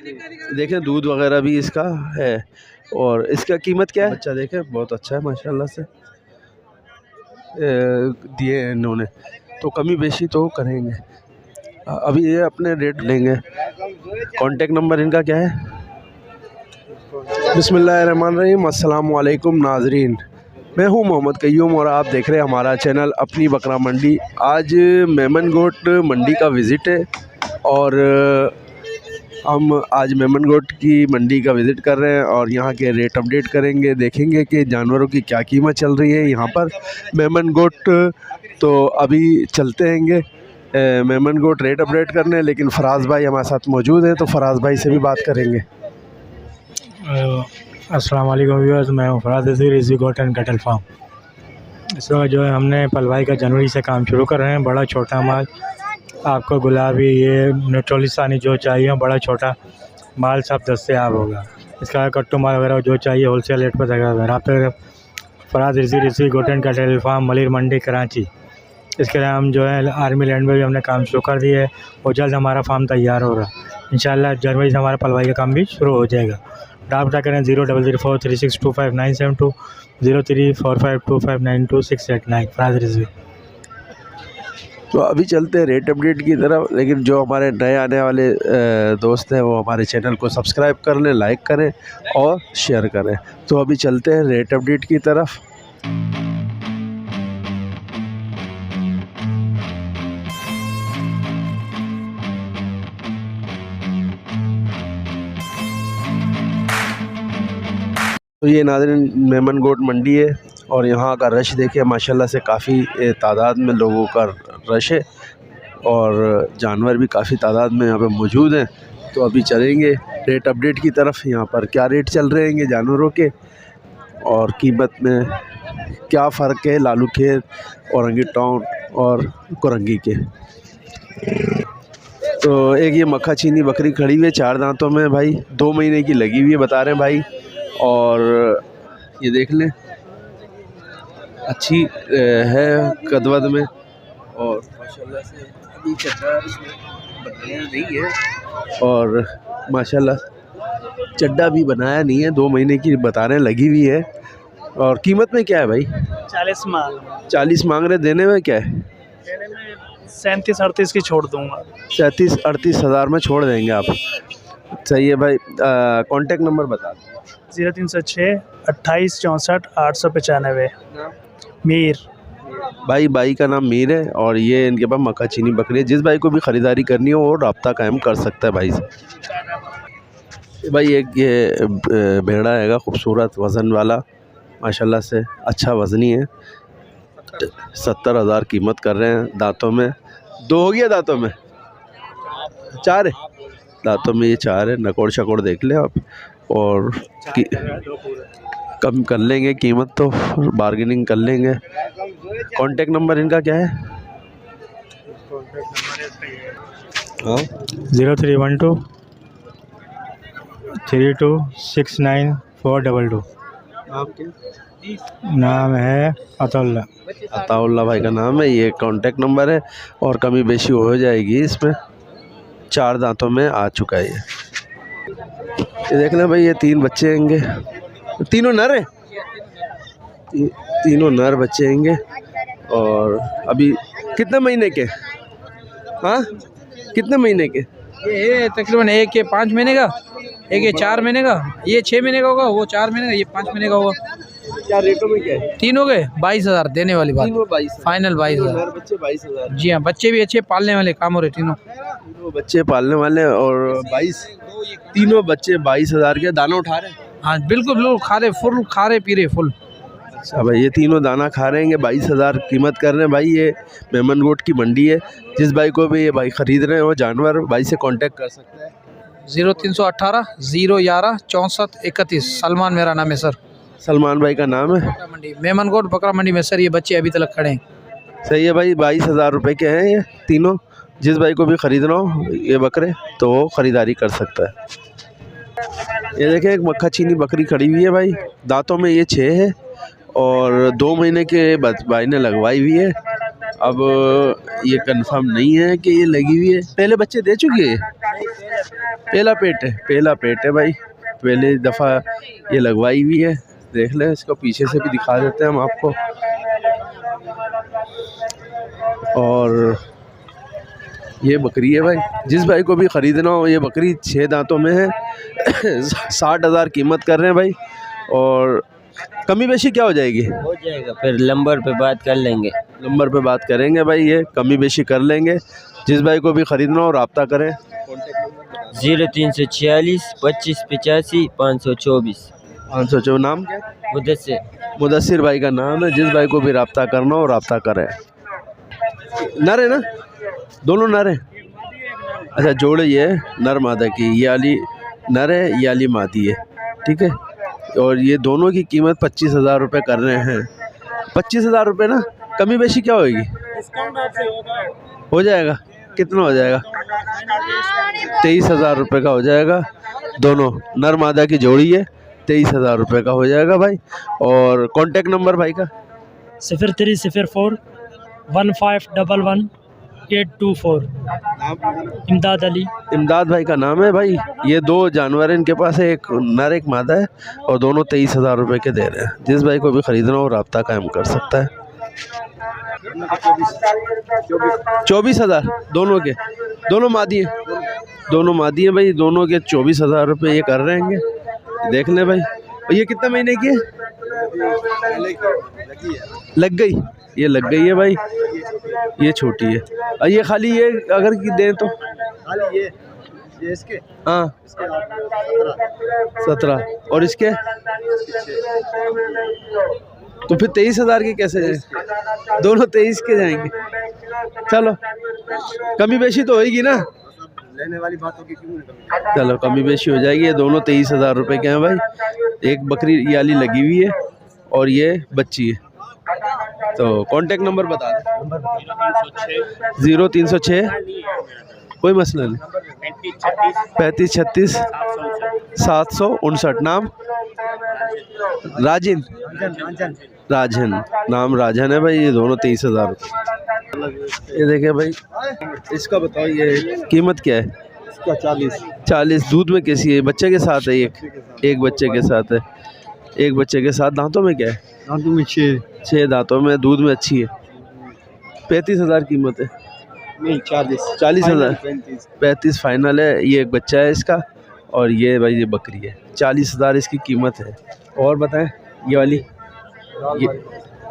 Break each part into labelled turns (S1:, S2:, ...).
S1: देखें दूध वगैरह भी इसका है। और इसका कीमत क्या है? अच्छा देखें बहुत अच्छा है माशाल्लाह से दिए हैं इन्होंने, तो कमी बेशी तो करेंगे। अभी ये अपने रेट लेंगे। कांटेक्ट नंबर इनका क्या है? बिस्मिल्लाहिर्रहमानिर्रहीम। अस्सलाम वालेकुम नाजरीन, मैं हूं मोहम्मद कय्यूम और आप देख रहे हैं हमारा चैनल अपनी बकरा मंडी। आज मेमन गोट मंडी का विज़िट है और हम आज मेमन गोट की मंडी का विज़िट कर रहे हैं और यहाँ के रेट अपडेट करेंगे, देखेंगे कि जानवरों की क्या कीमत चल रही है यहाँ पर मेमन गोट। तो अभी चलते हैंगे मेमन गोट रेट अपडेट करने, लेकिन फराज भाई हमारे साथ मौजूद हैं तो फराज भाई से भी बात करेंगे।
S2: अस्सलाम वालेकुम व्यूअर्स, मैं हूँ Faraz easy goat and cattle farm. इस वक्त जो है हमने पलवाई का जनवरी से काम शुरू कर रहे हैं। बड़ा छोटा माल आपको गुलाबी ये नेट्रोलिसानी जो चाहिए, बड़ा छोटा माल सब दस्तयाब होगा। इसका कट्टू माल वगैरह जो चाहिए होलसेल रेट पर देगा। आप Faraz easy goat and cattle farm Malir Mandi Karachi. इसके लिए हम जो है आर्मी लैंड में भी हमने काम शुरू कर दिया है और जल्द हमारा फार्म तैयार हो रहा है। इंशाल्लाह जनवरी से हमारा पलवाई का काम भी शुरू हो जाएगा। रब्ता करें 00043625972 0345259268 फराज रिजवी।
S1: तो अभी चलते हैं रेट अपडेट की तरफ, लेकिन जो हमारे नए आने वाले दोस्त हैं वो हमारे चैनल को सब्सक्राइब कर लें, लाइक करें और शेयर करें। तो अभी चलते हैं रेट अपडेट की तरफ। तो ये नाज़रीन मेमन गोट मंडी है और यहाँ का रश देखिए माशाल्लाह से काफ़ी तादाद में लोगों का रश है और जानवर भी काफ़ी तादाद में यहाँ पे मौजूद हैं। तो अभी चलेंगे रेट अपडेट की तरफ, यहाँ पर क्या रेट चल रहे हैं जानवरों के और कीमत में क्या फ़र्क है लालू खेत, औरंगी टाउन और कुरंगी के। तो एक ये मक्खा चीनी बकरी खड़ी हुई है 4 दांतों में भाई, 2 महीने की लगी हुई है बता रहे हैं भाई। और ये देख लें अच्छी है कदवद में और माशाल्लाह से अभी चड्डा इसमें बनाया नहीं है और माशाल्लाह चड्डा भी बनाया नहीं है, 2 महीने की बता रहे हैं लगी हुई है। और कीमत में क्या है भाई? 40 मांग रहे, देने में क्या है?
S3: देने में 37-38 की छोड़ दूंगा।
S1: 37-38 हज़ार में छोड़ देंगे आप? सही है भाई। कांटेक्ट नंबर बता दें।
S3: 0306 28 64 895 मीर
S1: भाई का नाम मीर है और ये इनके पास मक्खा चीनी बकरी है। जिस भाई को भी ख़रीदारी करनी हो वो रब्ता कायम कर सकता है भाई से। भाई एक ये भेड़ा हैगा खूबसूरत वज़न वाला माशाल्लाह से, अच्छा वज़नी है। 70,000 कीमत कर रहे हैं। दांतों में 2 हो गया, दांतों में 4 है, दांतों में ये 4 है। नकोड़ शकोड़ देख लें आप और कम कर लेंगे कीमत, तो बार्गेनिंग कर लेंगे। कांटेक्ट नंबर इनका क्या है?
S2: 0312 3269 422। नाम है
S1: अताउल्ला भाई का नाम है, ये कांटेक्ट नंबर है और कमी बेशी हो जाएगी इसमें। 4 दांतों में आ चुका है ये देख लें भाई। ये 3 बच्चे हैंगे, तीनों नर है, तीनों नर बच्चे हैंगे। और अभी कितने महीने के? हाँ कितने महीने के?
S4: ये तकरीबन एक ये 5 महीने का, एक ये 4 महीने का, ये 6 महीने का होगा, वो 4 महीने का, ये 5 महीने का होगा।
S1: क्या रेटों में क्या है?
S4: तीनों के 22,000 देने वाली बात, फाइनल 22,000।
S1: बच्चे 22,000।
S4: जी हाँ, बच्चे भी अच्छे पालने वाले काम हो रहे तीनों
S1: बच्चे पालने वाले और 22 तीनों बच्चे 22,000 के दाना उठा रहे हैं।
S4: हाँ बिल्कुल बिल्कुल, खा रहे फुल, खा रहे पी रहे फुल।
S1: अच्छा भाई, ये तीनों दाना खा रहे हैं, 22,000 कीमत कर रहे हैं भाई। ये मेमन गोट की मंडी है, जिस भाई को भी ये भाई ख़रीद रहे हैं वो जानवर भाई से कांटेक्ट कर सकते हैं।
S4: 0318 011 64 31। सलमान मेरा नाम है सर।
S1: सलमान भाई का नाम है।
S4: मंडी मेमन गोट बकरा मंडी में सर ये बच्चे अभी तक खड़े हैं।
S1: सही है भाई, 22,000 रुपये के हैं ये तीनों। जिस भाई को भी ख़रीदना हो ये बकरे तो वो ख़रीदारी कर सकता है। ये देखें एक मक्खा चीनी बकरी खड़ी हुई है भाई, दांतों में ये 6 है और 2 महीने के भाई ने लगवाई हुई है। अब ये कंफर्म नहीं है कि ये लगी हुई है। पहले बच्चे दे चुकी है, पहला पेट है भाई, पहले दफ़ा ये लगवाई हुई है। देख लें, इसको पीछे से भी दिखा देते हैं हम आपको। और ये बकरी है भाई, जिस भाई को भी ख़रीदना हो, ये बकरी 6 दांतों में है। 60,000 कीमत कर रहे हैं भाई। और कमी बेशी क्या हो जाएगी?
S5: हो जाएगा, फिर नंबर पे बात कर लेंगे।
S1: नंबर पे बात करेंगे भाई, ये कमी बेशी कर लेंगे। जिस भाई को भी ख़रीदना हो रब्ता करें।
S5: 0346 25 85 524।
S1: 524। नाम क्या? मुदस्सिर भाई का नाम है। जिस भाई को भी रब्ता करना हो रब्ता करें। नर है ना, दोनों नर हैं। अच्छा, जोड़े ये नर मादा की, ये वाली नर है, ये वाली मादी है, ठीक है। और ये दोनों की कीमत 25,000 रुपये कर रहे हैं। 25,000 रुपये ना, कमी बेशी क्या होगी? हो जाएगा। कितना हो जाएगा? 23,000 रुपये का हो जाएगा। दोनों नर मादा की जोड़ी है, 23,000 रुपये का हो जाएगा भाई। और कॉन्टेक्ट नंबर भाई का
S3: 0304 1511 824। इमदाद अली।
S1: इमदाद भाई का नाम है भाई। ये 2 जानवर हैं इनके पास है, एक नर एक मादा है, और दोनों 23,000 रुपये के दे रहे हैं। जिस भाई को भी ख़रीदना हो रब्ता कायम कर सकता है। 24,000 दोनों के, दोनों मादी हैं, दोनों मादी हैं भाई। दोनों के 24,000 रुपये ये कर रहे हैं। देख लें भाई। और ये कितना महीने की है? लग गई, ये लग गई है भाई। ये छोटी है। और ये खाली ये अगर की दें तो
S6: खाली ये इसके,
S1: हाँ 17। और इसके तो फिर 23,000 के कैसे जाए? दोनों 23 के जाएंगे। चलो, कमी बेशी तो होएगी ना,
S6: लेने वाली बात होगी, क्यों नहीं कमी?
S1: चलो कमी बेशी हो जाएगी। ये दोनों 23,000 रुपये के हैं भाई। एक बकरी ये वाली लगी हुई है और ये बच्ची है। तो कांटेक्ट नंबर बता दें। 0306 कोई मसला नहीं, 35 36 759। नाम राजन, नाम राजन है भाई। ये दोनों 23,000 रुपये। ये देखे भाई, इसका बताओ ये कीमत क्या है?
S6: इसका 40।
S1: दूध में कैसी है? बच्चे के साथ है? एक बच्चे के साथ है। एक बच्चे के साथ। दांतों में क्या है?
S6: दांतों में 6
S1: दांतों में। दूध में अच्छी है। 35,000 कीमत है।
S6: नहीं,
S1: 40,000। 35
S6: फाइनल
S1: फाइनल है। ये एक बच्चा है इसका, और ये भाई ये बकरी है। 40,000 इसकी कीमत है। और बताएं, ये वाली, ये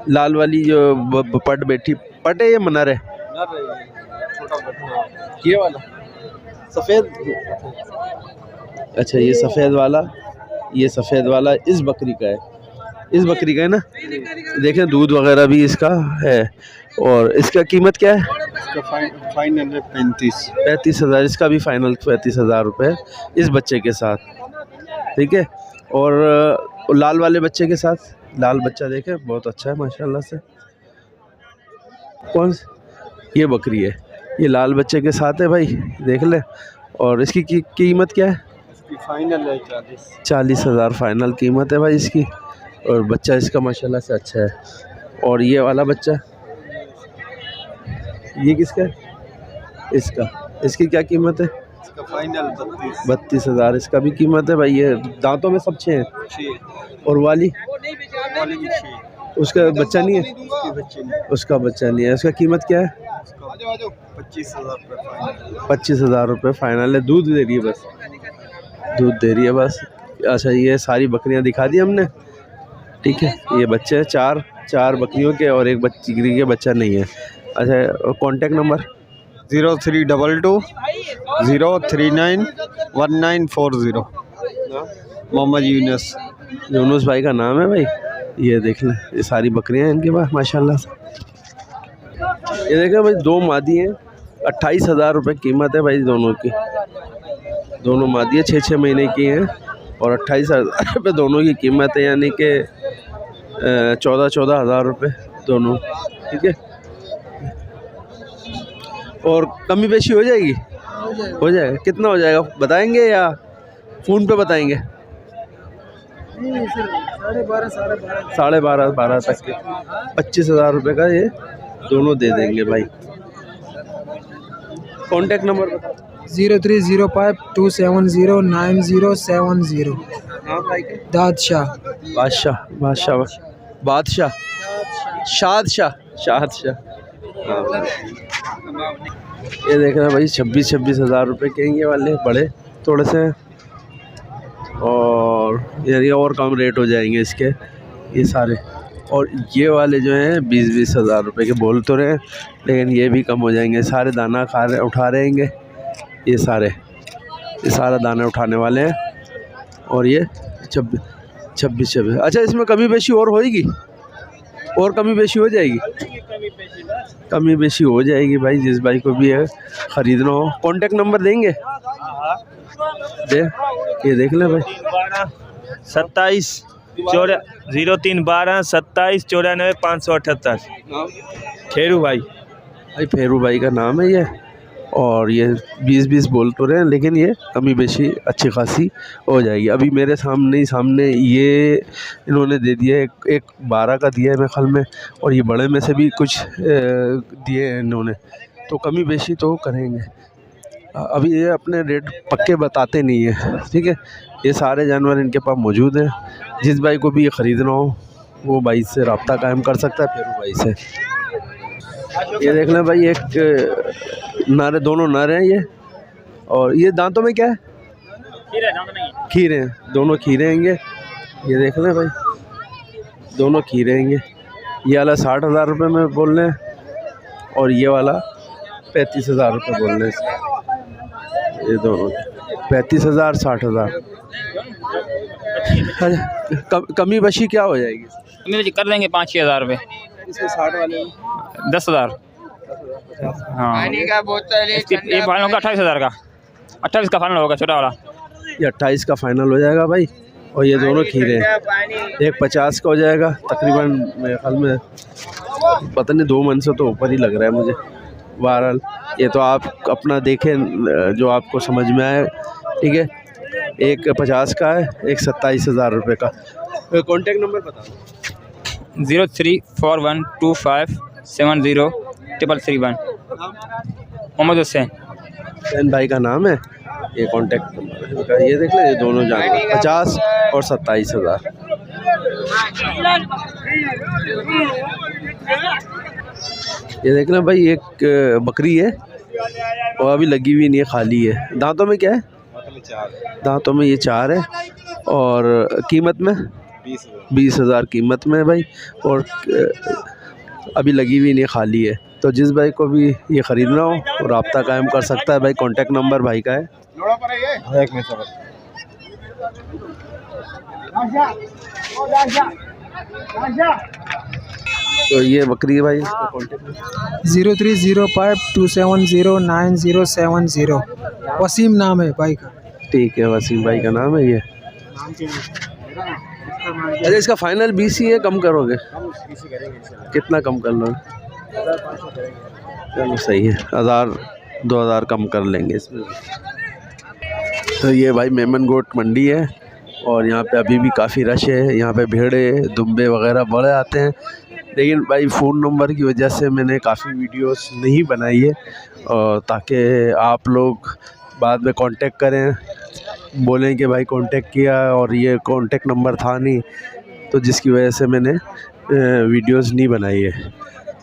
S1: लाल वाली जो पट बैठी, पट है ये मनर है? ये वाला सफ़ेद। अच्छा, ये सफ़ेद वाला, ये सफ़ेद वाला इस बकरी का है। इस बकरी का है ना। देखें, दूध वगैरह भी इसका है। और इसका कीमत क्या है?
S6: इसका फाइनल है
S1: 35,000। इसका भी फाइनल 35,000 रुपये इस बच्चे के साथ, ठीक है। और लाल वाले बच्चे के साथ, लाल बच्चा देखें बहुत अच्छा है माशाल्लाह से। कौन ये बकरी है? ये लाल बच्चे के साथ है भाई, देख ले। और इसकी कीमत क्या है?
S6: इसकी फाइनल है
S1: 40,000 फाइनल कीमत है भाई इसकी। और बच्चा इसका माशाल्लाह से अच्छा है। और ये वाला बच्चा, ये किसका है? इसका। इसकी क्या कीमत है?
S6: इसका फाइनल
S1: 32,000 इसका भी कीमत है भाई। ये दांतों में सब 6 हैं। और वाली
S6: भी 6।
S1: उसका बच्चा नहीं है? उसका बच्चा नहीं है। उसका कीमत क्या है?
S6: 25,000
S1: रुपये फाइनल है। दूध दे रही है बस, दूध दे रही है बस। अच्छा, ये सारी बकरियां दिखा दी हमने, ठीक है। ये बच्चे हैं चार बकरियों के, और एक बकरी के बच्चा नहीं है। अच्छा, कांटेक्ट नंबर
S6: 0322 039 1940। मोहम्मद यूनुस
S1: भाई का नाम है भाई। ये देख लें, ये सारी बकरियां हैं इनके पास माशाल्लाह से। ये देखें भाई, 2 मादी हैं। 28,000 रुपये कीमत है भाई दोनों की। दोनों मादी 6 महीने की हैं, और 28,000 रुपये दोनों की कीमत है। यानी कि 14,000 रुपये दोनों, ठीक है। और कमी बेशी हो जाएगी? हो जाएगा। कितना हो जाएगा बताएंगे या फ़ोन पे बताएंगे? 12.5 तक के 25,000 रुपये का ये दोनों दे देंगे भाई। कॉन्टेक्ट नंबर बता।
S7: 0305270907
S1: नाम भाई के?
S7: दादशाह।
S1: बादशाह बादशाह बादशाह शादशाह शादशाह। हाँ ये देख रहे हैं भाई 26 हज़ार रुपये के ये वाले बड़े थोड़े से, और ये और कम रेट हो जाएंगे इसके ये सारे। और ये वाले जो हैं 20 हज़ार रुपये के बोल तो रहे हैं, लेकिन ये भी कम हो जाएंगे। सारे दाना उठा रहेंगे ये सारा दाना उठाने वाले हैं। और ये 26। अच्छा इसमें कमी बेशी और होएगी, और कमी बेशी हो जाएगी? कमी बेशी हो जाएगी भाई, जिस भाई को भी है ख़रीदना हो। कॉन्टेक्ट नंबर देंगे दे, ये देख ले भाई।
S8: 0312 फेरू भाई
S1: फेरू भाई का नाम है ये। और ये 20 बोल तो रहे हैं, लेकिन ये कमी बेशी अच्छी खासी हो जाएगी। अभी मेरे सामने ये इन्होंने दे दिया एक 12 का दिया है मेरे ख्याल में, और ये बड़े में से भी कुछ दिए हैं इन्होंने, तो कमी बेशी तो करेंगे। अभी ये अपने रेट पक्के बताते नहीं है, ठीक है। ये सारे जानवर इनके पास मौजूद हैं। जिस भाई को भी ये ख़रीदना हो वो भाई से रब्ता कायम कर सकता है, फेरू भाई से। ये देख लें भाई, एक नारे, दोनों नारे हैं ये। और ये दांतों में क्या है? खीरे हैं, दोनों खीरे हैंगे। ये देख लें भाई, दोनों खीरे हैंगे। ये वाला 60 हज़ार रुपये में बोल रहे हैं, और ये वाला 35 हज़ार रुपये बोल रहे हैं। ये दोनों 35 हज़ार 60 हज़ार। कमी बशी क्या हो जाएगी?
S9: कमी बशी कर देंगे 5-6 हज़ार रुपये।
S1: इसमें 60 वाले
S9: 10 हज़ार। हाँ ये फाइनल होगा 28 हज़ार का। 28 का फाइनल होगा छोटा वाला।
S1: ये 28 का फाइनल हो जाएगा भाई। और ये दोनों खीरे हैं, एक 50 का हो जाएगा तकरीबन। मेरे ख्याल में पता नहीं 2 मन से तो ऊपर ही लग रहा है मुझे। बहरहाल ये तो आप अपना देखें जो आपको समझ में आए, ठीक है। एक 50 का है, एक 27 हज़ार रुपये का। कॉन्टेक्ट नंबर बता।
S9: 0341257031 मोहम्मद हुसैन
S1: भाई का नाम है। ये कॉन्टेक्ट नंबर ये देख लें, ये दोनों जानवर 50 और 27 हज़ार। ये देख लें भाई, एक बकरी है और अभी लगी हुई नहीं है, खाली है। दांतों में क्या है? दांतों में ये 4 है। और कीमत में 20 हज़ार कीमत में है भाई, और अभी लगी हुई नहीं, खाली है। तो जिस भाई को भी ये ख़रीदना हो वो रब्ता कायम कर सकता है भाई। कॉन्टेक्ट नंबर भाई का है। तो ये बकरी है भाई,
S7: 0305270907 वसीम नाम है भाई का।
S1: ठीक है, वसीम भाई का नाम है ये। अरे इसका फाइनल 20 ही है, कम करोगे? कितना कम कर लोगे? चलो सही है, 1000-2000 कम कर लेंगे इसमें। तो ये भाई मेमन गोट मंडी है, और यहाँ पे अभी भी काफ़ी रश है। यहाँ पे भेड़े दुम्बे वगैरह बड़े आते हैं, लेकिन भाई फ़ोन नंबर की वजह से मैंने काफ़ी वीडियोस नहीं बनाई है, ताकि आप लोग बाद में कांटेक्ट करें, बोलें कि भाई कांटेक्ट किया और ये कांटेक्ट नंबर था नहीं, तो जिसकी वजह से मैंने वीडियोस नहीं बनाई है।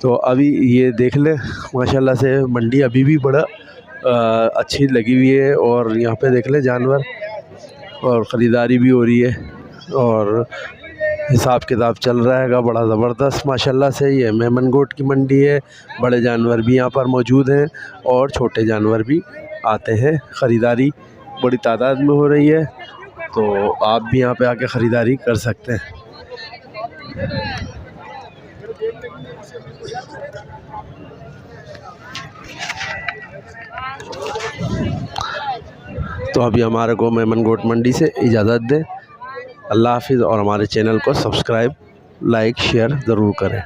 S1: तो अभी ये देख लें, माशाल्लाह से मंडी अभी भी बड़ा अच्छी लगी हुई है। और यहाँ पे देख लें जानवर, और ख़रीदारी भी हो रही है, और हिसाब किताब चल रहा है बड़ा ज़बरदस्त माशाल्लाह से। ये मेमन गोट की मंडी है, बड़े जानवर भी यहाँ पर मौजूद हैं और छोटे जानवर भी आते हैं। ख़रीदारी बड़ी तादाद में हो रही है, तो आप भी यहाँ पे आके ख़रीदारी कर सकते हैं। तो अभी हमारे को मेमन गोट मंडी से इजाज़त दें। अल्लाह हाफ़िज़, और हमारे चैनल को सब्सक्राइब, लाइक, शेयर ज़रूर करें।